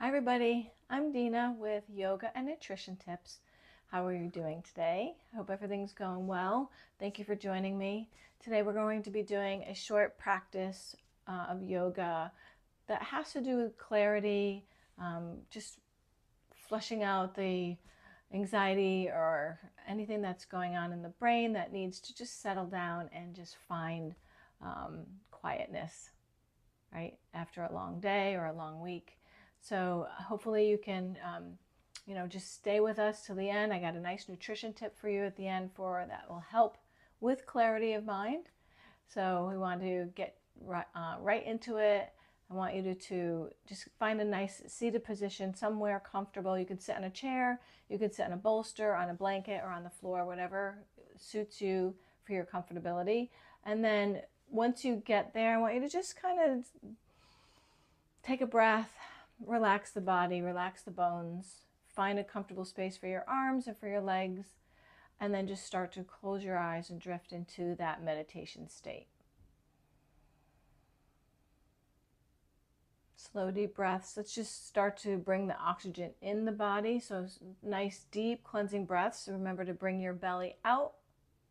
Hi everybody, I'm Dina with Yoga and Nutrition Tips. How are you doing today? I hope everything's going well. Thank you for joining me. Today we're going to be doing a short practice of yoga that has to do with clarity, just flushing out the anxiety or anything that's going on in the brain that needs to just settle down and just find quietness, right? After a long day or a long week. So hopefully you can, just stay with us till the end. I got a nice nutrition tip for you at the end that will help with clarity of mind. So we want to get right into it. I want you to just find a nice seated position, somewhere comfortable. You can sit on a chair, you can sit on a bolster, on a blanket, or on the floor, whatever suits you for your comfortability. And then once you get there, I want you to just kind of take a breath, relax the body, relax the bones, find a comfortable space for your arms and for your legs, and then just start to close your eyes and drift into that meditation state. Slow, deep breaths. Let's just start to bring the oxygen in the body. So nice, deep cleansing breaths. Remember to bring your belly out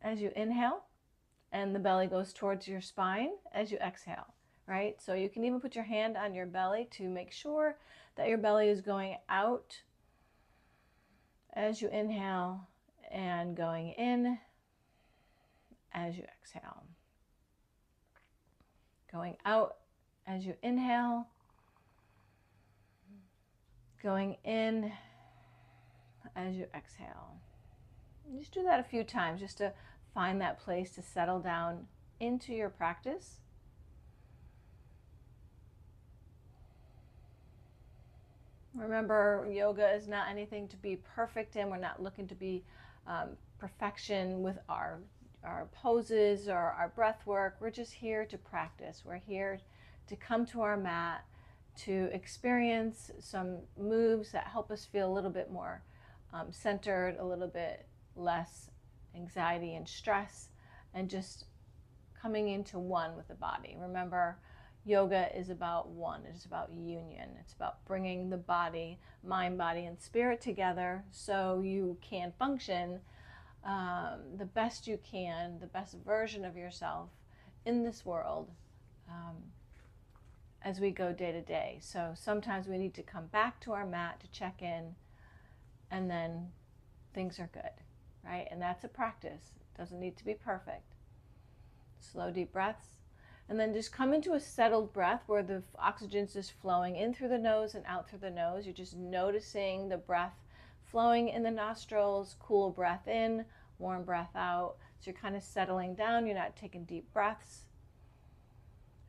as you inhale, and the belly goes towards your spine as you exhale, right? So you can even put your hand on your belly to make sure that your belly is going out as you inhale and going in as you exhale. Going out as you inhale, going in as you exhale. Just do that a few times just to find that place to settle down into your practice. Remember, yoga is not anything to be perfect in. We're not looking to be perfection with our poses or our breath work. We're just here to practice. We're here to come to our mat, to experience some moves that help us feel a little bit more centered, a little bit less anxiety and stress, and just coming into one with the body. Remember, yoga is about one. It's about union. It's about bringing the body, mind, body, and spirit together so you can function the best you can, the best version of yourself in this world as we go day to day. So sometimes we need to come back to our mat to check in, and then things are good, right? And that's a practice. It doesn't need to be perfect. Slow, deep breaths. And then just come into a settled breath where the oxygen's just flowing in through the nose and out through the nose. You're just noticing the breath flowing in the nostrils, cool breath in, warm breath out. So you're kind of settling down. You're not taking deep breaths.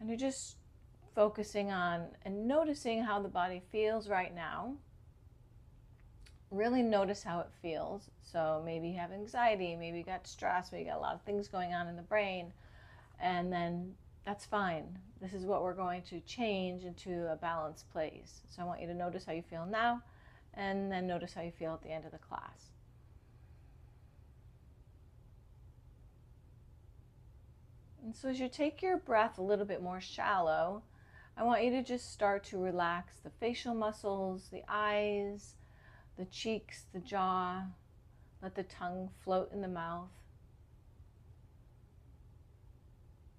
And you're just focusing on and noticing how the body feels right now. Really notice how it feels. So maybe you have anxiety, maybe you got stress, maybe you got a lot of things going on in the brain. And then that's fine. This is what we're going to change into a balanced place. So I want you to notice how you feel now, and then notice how you feel at the end of the class. And so as you take your breath a little bit more shallow, I want you to just start to relax the facial muscles, the eyes, the cheeks, the jaw. Let the tongue float in the mouth.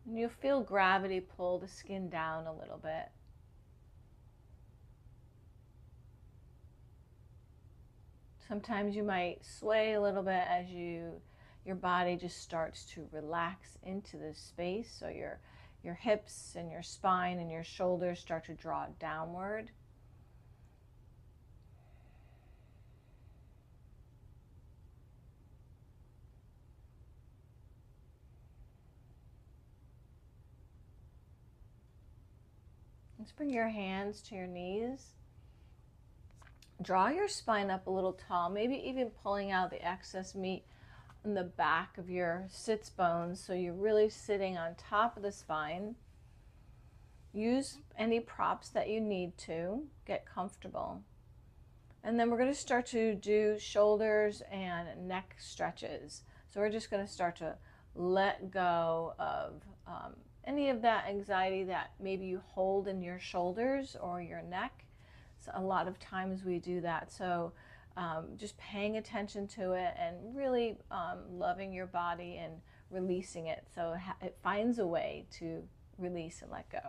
And you'll feel gravity pull the skin down a little bit. Sometimes you might sway a little bit as your body just starts to relax into this space. So your hips and your spine and your shoulders start to draw downward. Let's bring your hands to your knees. Draw your spine up a little tall, maybe even pulling out the excess meat in the back of your sits bones so you're really sitting on top of the spine. Use any props that you need to get comfortable. And then we're going to start to do shoulders and neck stretches. So we're just going to start to let go of any of that anxiety that maybe you hold in your shoulders or your neck. So a lot of times we do that. So just paying attention to it and really loving your body and releasing it so it finds a way to release and let go.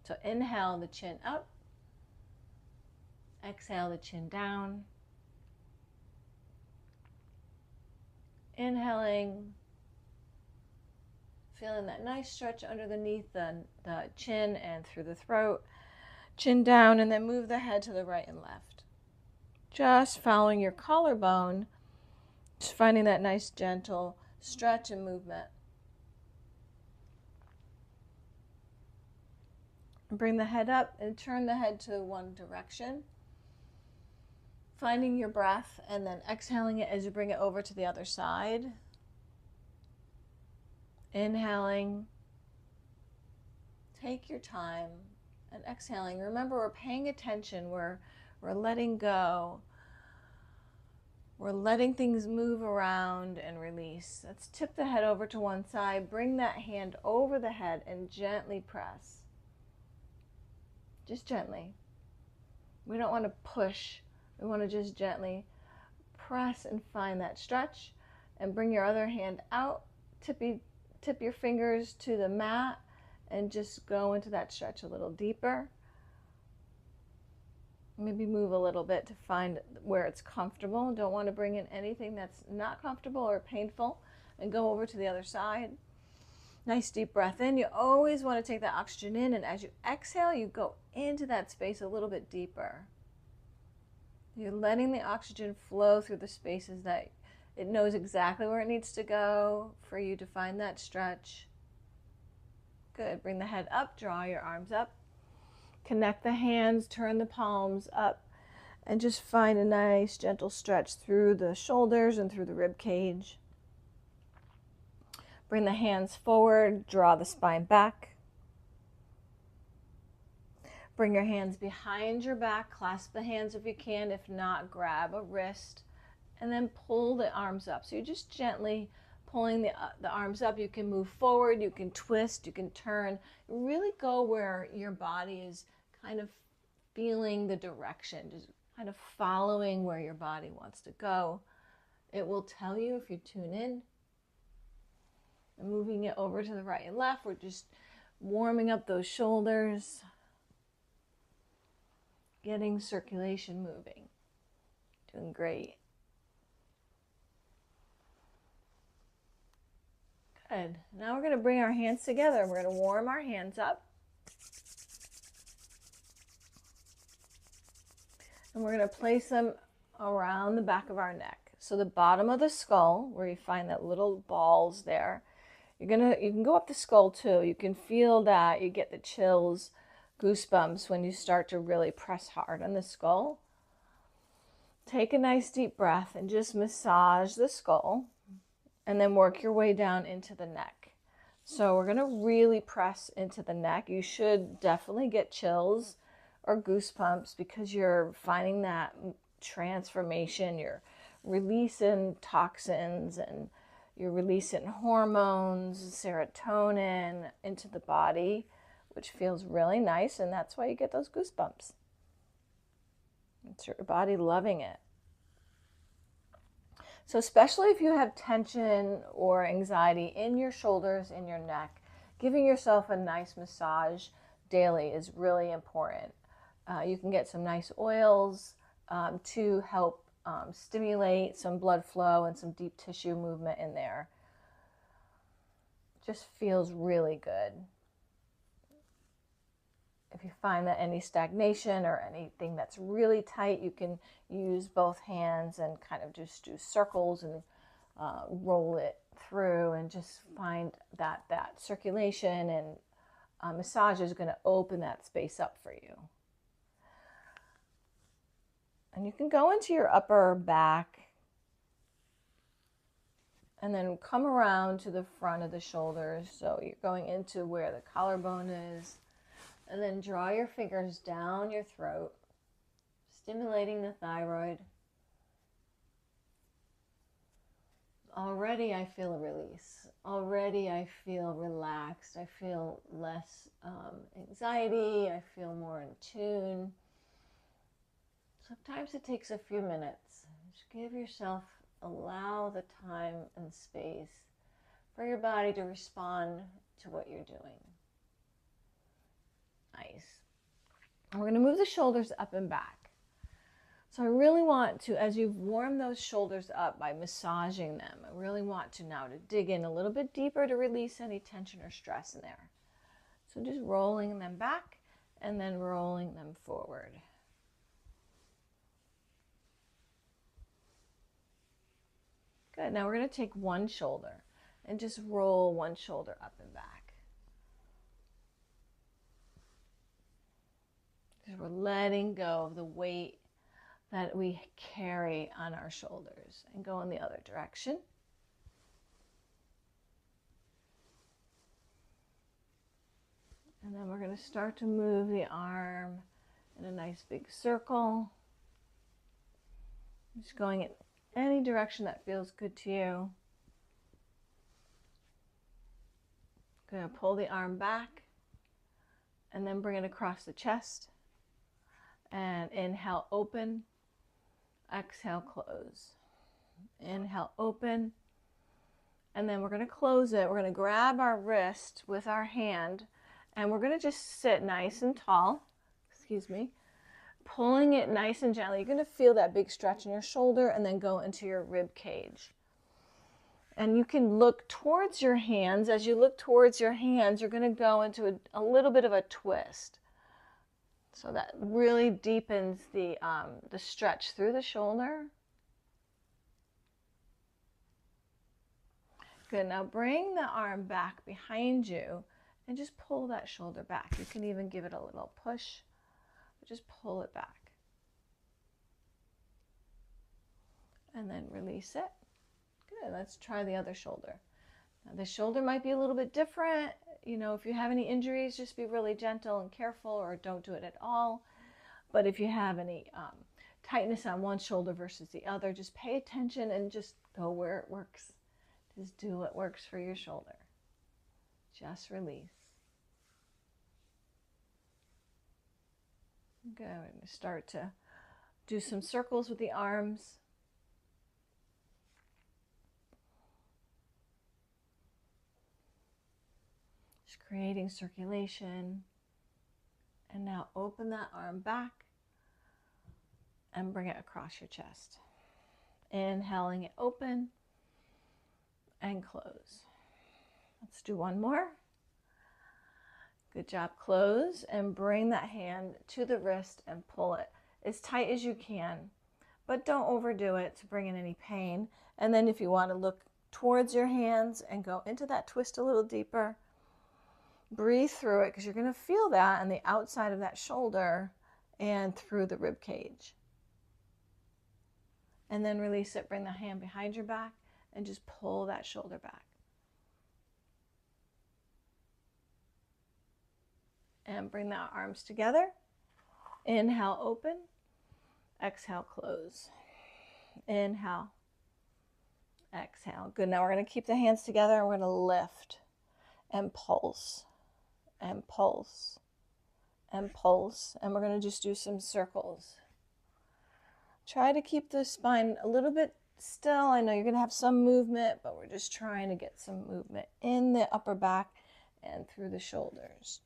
So inhale the chin up, exhale the chin down. Inhaling, feeling that nice stretch underneath the chin and through the throat. Chin down, and then move the head to the right and left. Just following your collarbone, just finding that nice gentle stretch and movement. Bring the head up and turn the head to one direction. Finding your breath and then exhaling it as you bring it over to the other side. Inhaling. Take your time. And exhaling. Remember, we're paying attention. We're letting go. We're letting things move around and release. Let's tip the head over to one side. Bring that hand over the head and gently press. Just gently. We don't want to push. We want to just gently press and find that stretch. And bring your other hand out. Tip your fingers to the mat. And just go into that stretch a little deeper. Maybe move a little bit to find where it's comfortable. Don't want to bring in anything that's not comfortable or painful. And go over to the other side. Nice deep breath in. You always want to take that oxygen in. And as you exhale, you go into that space a little bit deeper. You're letting the oxygen flow through the spaces that it knows exactly where it needs to go for you to find that stretch. Good. Bring the head up, draw your arms up. Connect the hands, turn the palms up, and just find a nice gentle stretch through the shoulders and through the rib cage. Bring the hands forward, draw the spine back. Bring your hands behind your back, clasp the hands if you can. If not, grab a wrist, and then pull the arms up. So you're just gently pulling the arms up. You can move forward, you can twist, you can turn. Really go where your body is kind of feeling the direction, just kind of following where your body wants to go. It will tell you if you tune in. And moving it over to the right and left, we're just warming up those shoulders, getting circulation moving. Doing great. Good. Now we're going to bring our hands together. We're going to warm our hands up. And we're going to place them around the back of our neck. So the bottom of the skull, where you find that little balls there, you can go up the skull too. You can feel that. You get the chills, goosebumps when you start to really press hard on the skull. Take a nice deep breath and just massage the skull. And then work your way down into the neck. So we're going to really press into the neck. You should definitely get chills or goosebumps because you're finding that transformation. You're releasing toxins and you're releasing hormones, serotonin into the body, which feels really nice. And that's why you get those goosebumps. It's your body loving it. So especially if you have tension or anxiety in your shoulders, in your neck, giving yourself a nice massage daily is really important. You can get some nice oils to help stimulate some blood flow and some deep tissue movement in there. Just feels really good. If you find that any stagnation or anything that's really tight, you can use both hands and kind of just do circles and roll it through and just find that circulation and massage is going to open that space up for you. And you can go into your upper back and then come around to the front of the shoulders. So you're going into where the collarbone is. And then draw your fingers down your throat, stimulating the thyroid. Already I feel a release. Already I feel relaxed. I feel less anxiety. I feel more in tune. Sometimes it takes a few minutes. Just give yourself, allow the time and space for your body to respond to what you're doing. Nice. And we're going to move the shoulders up and back. So I really want to, as you've warmed those shoulders up by massaging them, I really want to now to dig in a little bit deeper to release any tension or stress in there. So just rolling them back and then rolling them forward. Good. Now we're going to take one shoulder and just roll one shoulder up and back. Because we're letting go of the weight that we carry on our shoulders, and go in the other direction. And then we're going to start to move the arm in a nice big circle. Just going in any direction that feels good to you. Going to pull the arm back and then bring it across the chest. And inhale, open. Exhale, close. Inhale, open. And then we're going to close it. We're going to grab our wrist with our hand and we're going to just sit nice and tall. Excuse me. Pulling it nice and gently. You're going to feel that big stretch in your shoulder and then go into your rib cage. And you can look towards your hands. As you look towards your hands, you're going to go into a little bit of a twist. So that really deepens the stretch through the shoulder. Good. Now bring the arm back behind you and just pull that shoulder back. You can even give it a little push. Just pull it back. And then release it. Good. Let's try the other shoulder. Now, the shoulder might be a little bit different. You know, if you have any injuries, just be really gentle and careful, or don't do it at all. But if you have any tightness on one shoulder versus the other, just pay attention and just go where it works. Just do what works for your shoulder. Just release. Good. We're going to start to do some circles with the arms. Just creating circulation. And now open that arm back and bring it across your chest. Inhaling it open and close. Let's do one more. Good job. Close and bring that hand to the wrist and pull it as tight as you can, but don't overdo it to bring in any pain. And then if you want to look towards your hands and go into that twist a little deeper, breathe through it because you're going to feel that on the outside of that shoulder and through the rib cage. And then release it. Bring the hand behind your back and just pull that shoulder back. And bring the arms together. Inhale, open. Exhale, close. Inhale. Exhale. Good. Now we're going to keep the hands together and we're going to lift and pulse and pulse and pulse. And we're going to just do some circles. Try to keep the spine a little bit still. I know you're going to have some movement, but we're just trying to get some movement in the upper back and through the shoulders.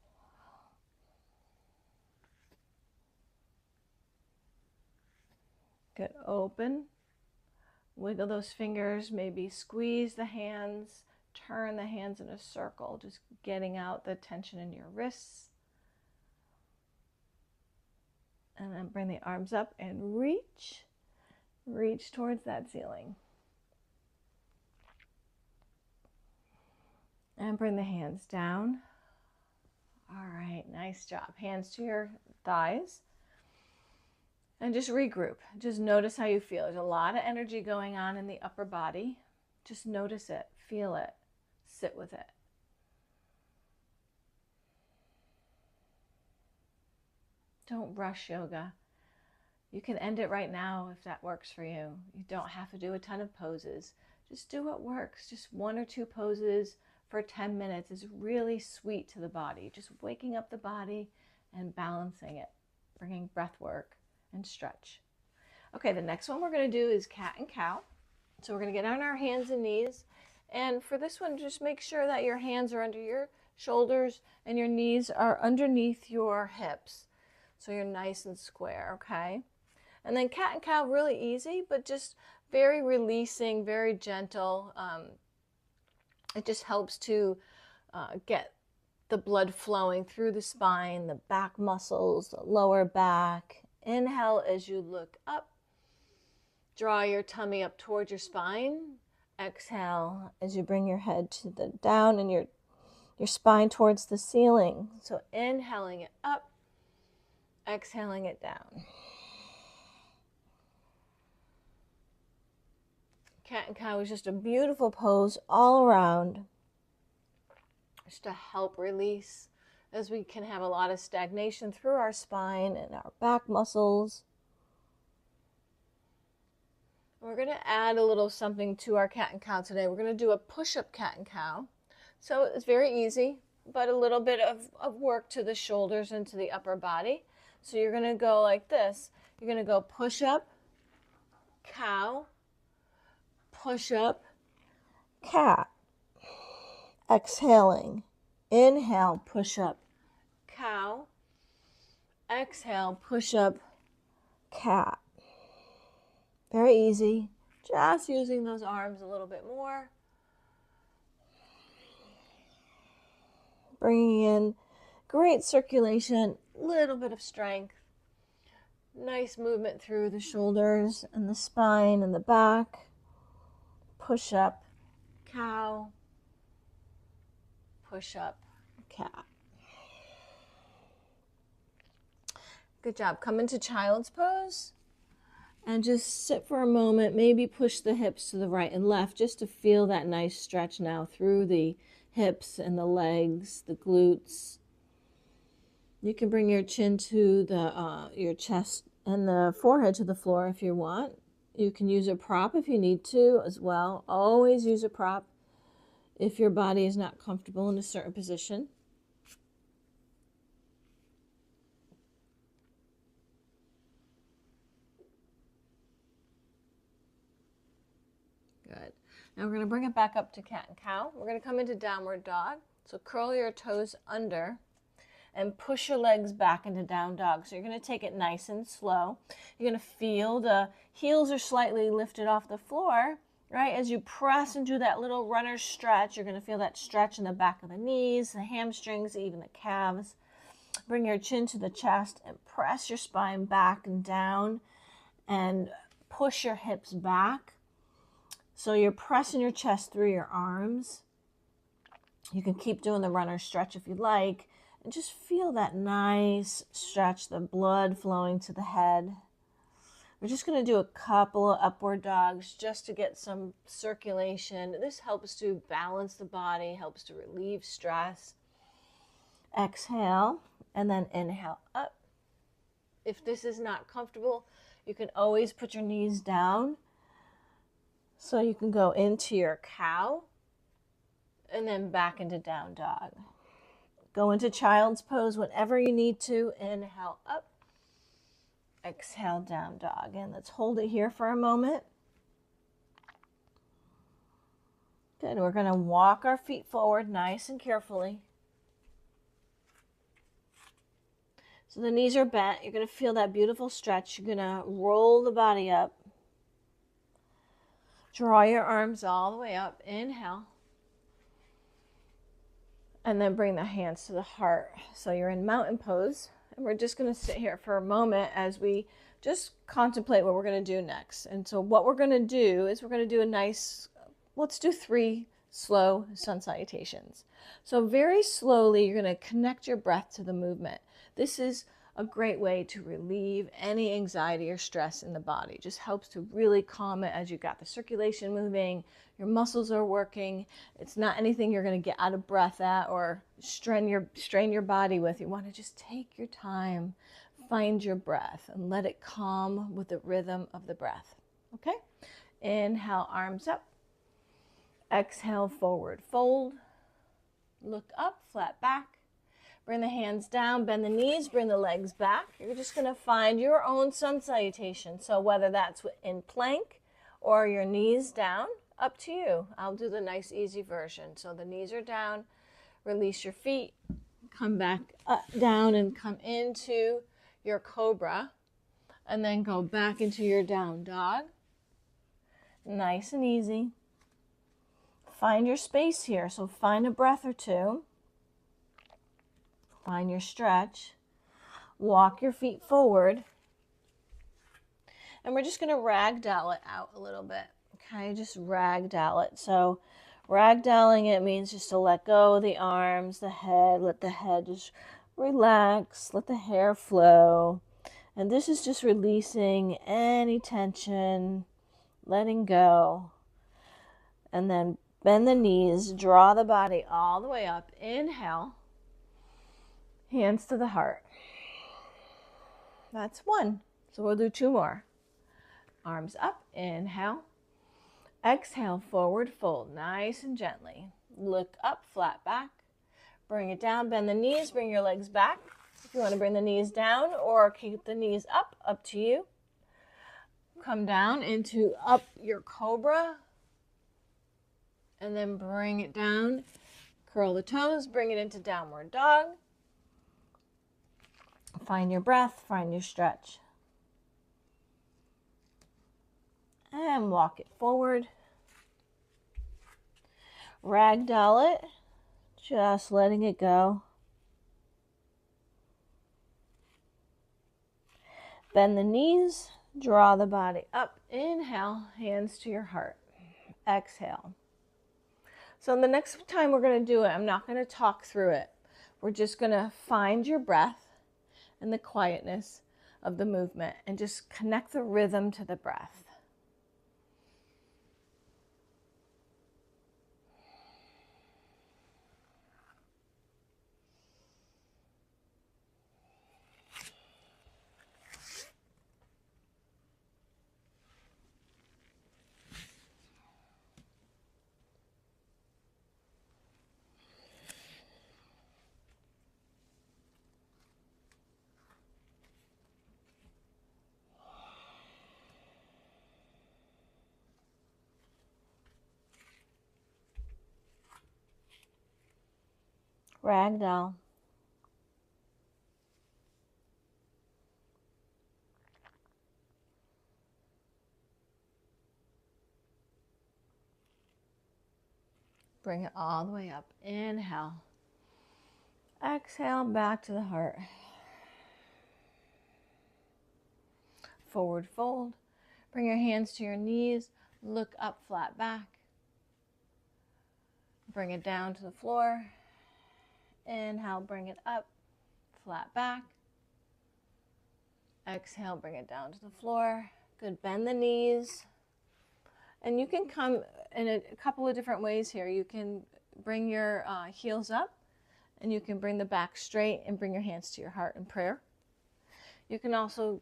Good. Open. Wiggle those fingers. Maybe squeeze the hands. Turn the hands in a circle. Just getting out the tension in your wrists. And then bring the arms up and reach. Reach towards that ceiling. And bring the hands down. All right. Nice job. Hands to your thighs. And just regroup. Just notice how you feel. There's a lot of energy going on in the upper body. Just notice it. Feel it. Sit with it. Don't rush yoga. You can end it right now if that works for you. You don't have to do a ton of poses. Just do what works. Just 1 or 2 poses for 10 minutes is really sweet to the body. Just waking up the body and balancing it. Bringing breath work and stretch. Okay, the next one we're going to do is cat and cow. So we're going to get on our hands and knees. And for this one, just make sure that your hands are under your shoulders and your knees are underneath your hips. So you're nice and square, okay? And then cat and cow, really easy, but just very releasing, very gentle. It just helps to get the blood flowing through the spine, the back muscles, the lower back. Inhale as you look up. Draw your tummy up towards your spine. Exhale as you bring your head to the down and your spine towards the ceiling. So inhaling it up, exhaling it down. Cat and cow is just a beautiful pose all around, just to help release, as we can have a lot of stagnation through our spine and our back muscles. We're going to add a little something to our cat and cow today. We're going to do a push-up cat and cow. So it's very easy, but a little bit of work to the shoulders and to the upper body. So you're going to go like this. You're going to go push-up, cow, push-up, cat. Exhaling. Inhale, push-up, cow. Exhale, push-up, cat. Very easy, just using those arms a little bit more. Bringing in great circulation, little bit of strength. Nice movement through the shoulders and the spine and the back. Push up, cow. Push up, cat. Good job. Come into child's pose. And just sit for a moment, maybe push the hips to the right and left just to feel that nice stretch now through the hips and the legs, the glutes. You can bring your chin to your chest and the forehead to the floor if you want. You can use a prop if you need to as well. Always use a prop if your body is not comfortable in a certain position. Good. Now we're going to bring it back up to cat and cow. We're going to come into downward dog. So curl your toes under and push your legs back into down dog. So you're going to take it nice and slow. You're going to feel the heels are slightly lifted off the floor, right? As you press and do that little runner stretch, you're going to feel that stretch in the back of the knees, the hamstrings, even the calves. Bring your chin to the chest and press your spine back and down and push your hips back. So you're pressing your chest through your arms. You can keep doing the runner stretch if you like. And just feel that nice stretch, the blood flowing to the head. We're just going to do a couple of upward dogs just to get some circulation. This helps to balance the body, helps to relieve stress. Exhale, and then inhale up. If this is not comfortable, you can always put your knees down. So you can go into your cow and then back into down dog. Go into child's pose whenever you need to. Inhale up. Exhale down dog. And let's hold it here for a moment. Good. We're going to walk our feet forward nice and carefully. So the knees are bent. You're going to feel that beautiful stretch. You're going to roll the body up. Draw your arms all the way up. Inhale. And then bring the hands to the heart. So you're in mountain pose. And we're just going to sit here for a moment as we just contemplate what we're going to do next. And so what we're going to do is we're going to do a nice, let's do 3 slow sun salutations. So very slowly, you're going to connect your breath to the movement. This is a great way to relieve any anxiety or stress in the body. It just helps to really calm it as you've got the circulation moving, your muscles are working. It's not anything you're going to get out of breath at or strain your body with. You want to just take your time, find your breath, and let it calm with the rhythm of the breath. Okay? Inhale, arms up. Exhale, forward fold. Look up, flat back. Bring the hands down, bend the knees, bring the legs back. You're just going to find your own sun salutation. So whether that's in plank or your knees down, up to you. I'll do the nice easy version. So the knees are down, release your feet, come back up, down and come into your cobra, and then go back into your down dog. Nice and easy. Find your space here. So find a breath or two. Find your stretch. Walk your feet forward. And we're just going to ragdoll it out a little bit. Okay, just ragdoll it. So ragdolling it means just to let go of the arms, the head, let the head just relax, let the hair flow. And this is just releasing any tension, letting go. And then bend the knees, draw the body all the way up. Inhale. Hands to the heart. That's one. So we'll do two more. Arms up. Inhale. Exhale, forward fold. Nice and gently. Look up, flat back. Bring it down. Bend the knees. Bring your legs back. If you want to bring the knees down or keep the knees up to you. Come down into up your cobra. And then bring it down. Curl the toes. Bring it into downward dog. Find your breath, find your stretch. And walk it forward. Ragdoll it, just letting it go. Bend the knees, draw the body up. Inhale, hands to your heart. Exhale. So the next time we're going to do it, I'm not going to talk through it. We're just going to find your breath and the quietness of the movement and just connect the rhythm to the breath. Ragdoll. Bring it all the way up. Inhale. Exhale, back to the heart. Forward fold. Bring your hands to your knees. Look up, flat back. Bring it down to the floor. Inhale, bring it up, flat back. Exhale, bring it down to the floor. Good, bend the knees. And you can come in a couple of different ways here. You can bring your heels up, and you can bring the back straight and bring your hands to your heart in prayer. You can also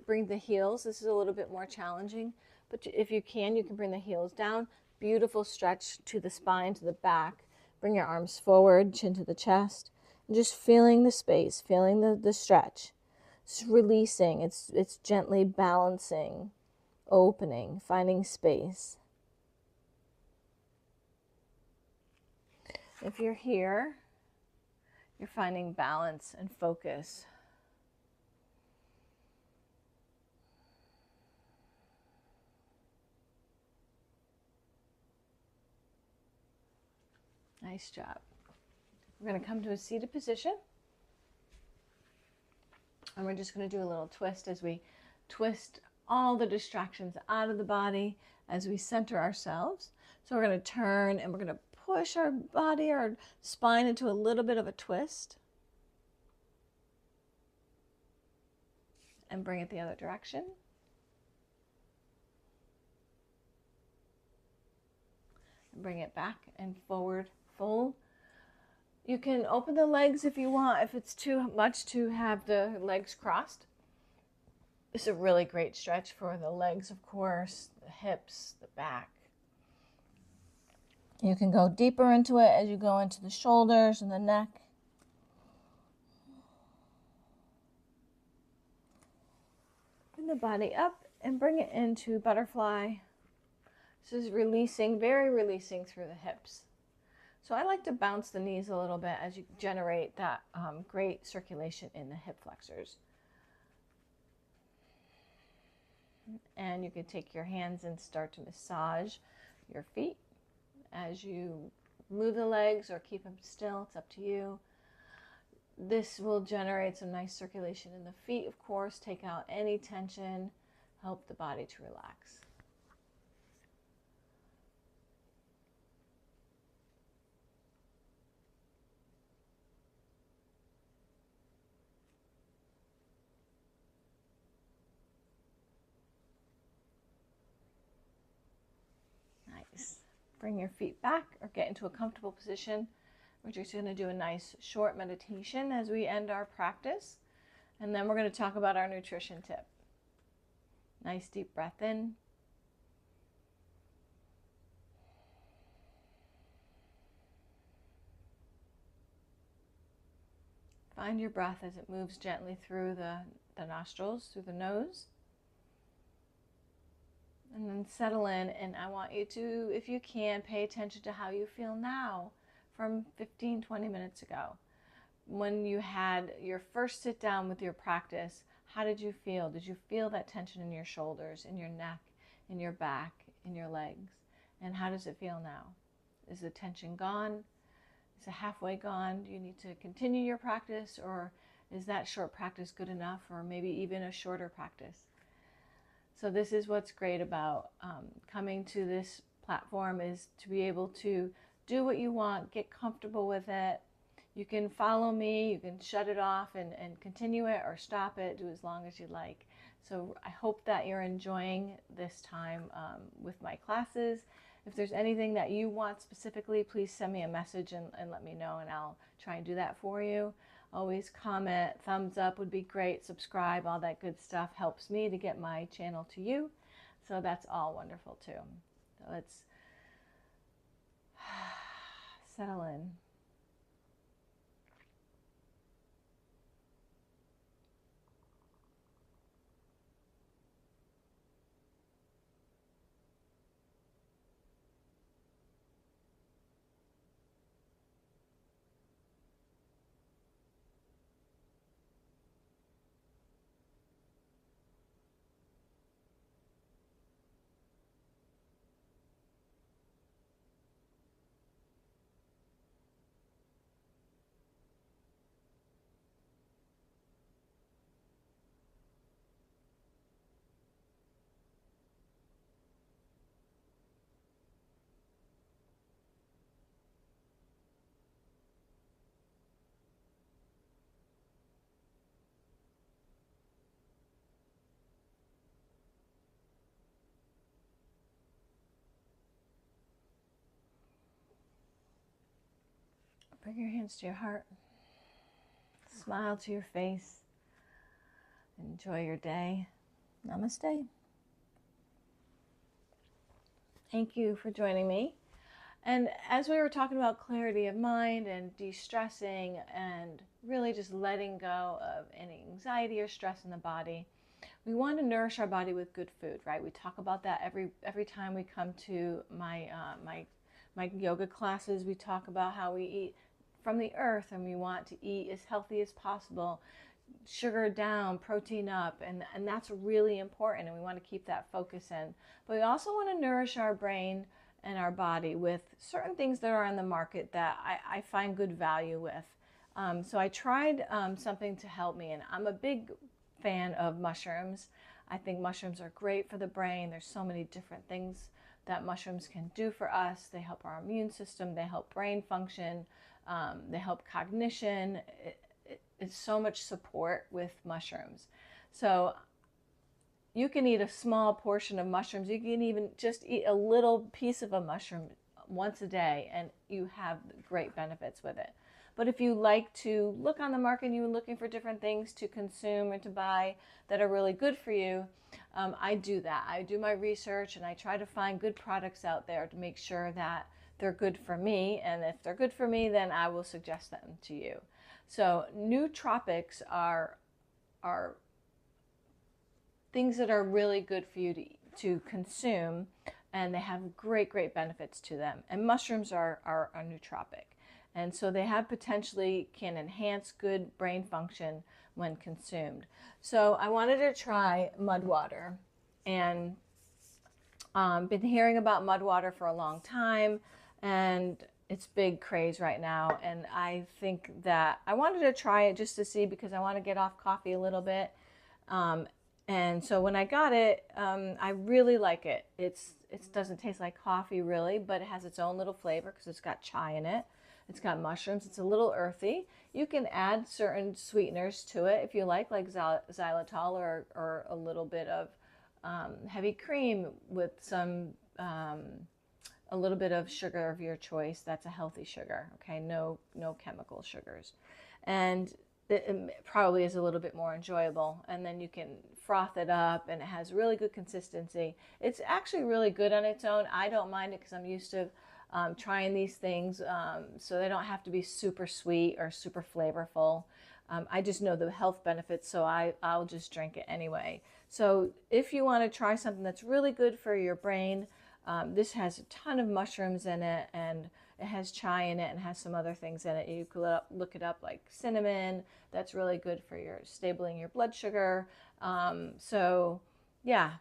bring the heels. This is a little bit more challenging, but if you can bring the heels down. Beautiful stretch to the spine, to the back. Bring your arms forward, chin to the chest, and just feeling the space, feeling the stretch. Just releasing, it's gently balancing, opening, finding space. If you're here, you're finding balance and focus. Nice job. We're going to come to a seated position. And we're just going to do a little twist as we twist all the distractions out of the body as we center ourselves. So we're going to turn and we're going to push our body, our spine into a little bit of a twist. And bring it the other direction. And bring it back and forward. Fold. You can open the legs if you want, if it's too much to have the legs crossed. It's a really great stretch for the legs, of course, the hips, the back. You can go deeper into it as you go into the shoulders and the neck. the body up and bring it into butterfly. This is releasing, very releasing through the hips. So I like to bounce the knees a little bit as you generate that great circulation in the hip flexors. And you can take your hands and start to massage your feet as you move the legs or keep them still. It's up to you. This will generate some nice circulation in the feet, of course, take out any tension, help the body to relax. Nice. Bring your feet back or get into a comfortable position. We're just going to do a nice short meditation as we end our practice. And then we're going to talk about our nutrition tip. Nice deep breath in. Find your breath as it moves gently through the nostrils, through the nose. And then settle in, and I want you to, if you can, pay attention to how you feel now from 15-20 minutes ago. When you had your first sit down with your practice, how did you feel? Did you feel that tension in your shoulders, in your neck, in your back, in your legs? And how does it feel now? Is the tension gone? Is it halfway gone? Do you need to continue your practice, or is that short practice good enough, or maybe even a shorter practice? So this is what's great about coming to this platform, is to be able to do what you want, get comfortable with it. You can follow me, you can shut it off and continue it or stop it, do as long as you like. So I hope that you're enjoying this time with my classes. If there's anything that you want specifically, please send me a message and let me know, and I'll try and do that for you. Always comment, thumbs up would be great, subscribe, all that good stuff helps me to get my channel to you. So that's all wonderful too. So let's settle in. Bring your hands to your heart. Smile to your face. Enjoy your day. Namaste. Thank you for joining me. And as we were talking about clarity of mind and de-stressing and really just letting go of any anxiety or stress in the body, we want to nourish our body with good food, right? We talk about that every time we come to my yoga classes. We talk about how we eat from the earth, and we want to eat as healthy as possible, sugar down, protein up, and that's really important, and we want to keep that focus in. But we also want to nourish our brain and our body with certain things that are on the market that I find good value with. So I tried something to help me, and I'm a big fan of mushrooms. I think mushrooms are great for the brain. There's so many different things that mushrooms can do for us. They help our immune system, they help brain function, they help cognition. It's so much support with mushrooms. So you can eat a small portion of mushrooms. You can even just eat a little piece of a mushroom once a day, and you have great benefits with it. But if you like to look on the market and you're looking for different things to consume and to buy that are really good for you, I do that. I do my research and I try to find good products out there to make sure that they're good for me. And if they're good for me, then I will suggest them to you. So nootropics are things that are really good for you to consume, and they have great benefits to them. And mushrooms are a nootropic. And so they have potentially can enhance good brain function when consumed. So I wanted to try mud water, and been hearing about mud water for a long time, and it's big craze right now. And I think that I wanted to try it just to see, because I want to get off coffee a little bit. And so when I got it, I really like it. It doesn't taste like coffee really, but it has its own little flavor because it's got chai in it. It's got mushrooms. It's a little earthy. You can add certain sweeteners to it if you like xylitol or a little bit of heavy cream with some a little bit of sugar of your choice. That's a healthy sugar. Okay, no chemical sugars, and it probably is a little bit more enjoyable. And then you can froth it up, and it has really good consistency. It's actually really good on its own. I don't mind it because I'm used to trying these things, so they don't have to be super sweet or super flavorful. I just know the health benefits, so I'll just drink it anyway. So if you want to try something that's really good for your brain, this has a ton of mushrooms in it, and it has chai in it, and has some other things in it. You could look it up, like cinnamon. That's really good for your stabling your blood sugar. So yeah,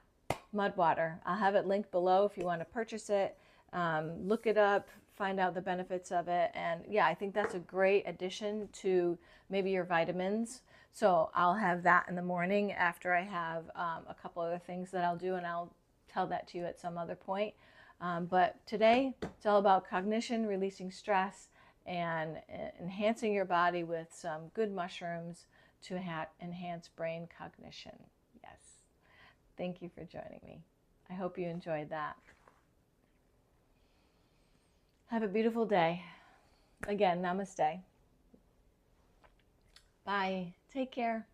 mud water. I'll have it linked below if you want to purchase it. Look it up, find out the benefits of it. And yeah, I think that's a great addition to maybe your vitamins. So I'll have that in the morning after I have a couple other things that I'll do, and I'll tell that to you at some other point. But today, it's all about cognition, releasing stress, and enhancing your body with some good mushrooms to enhance brain cognition. Yes. Thank you for joining me. I hope you enjoyed that. Have a beautiful day. Again, namaste. Bye. Take care.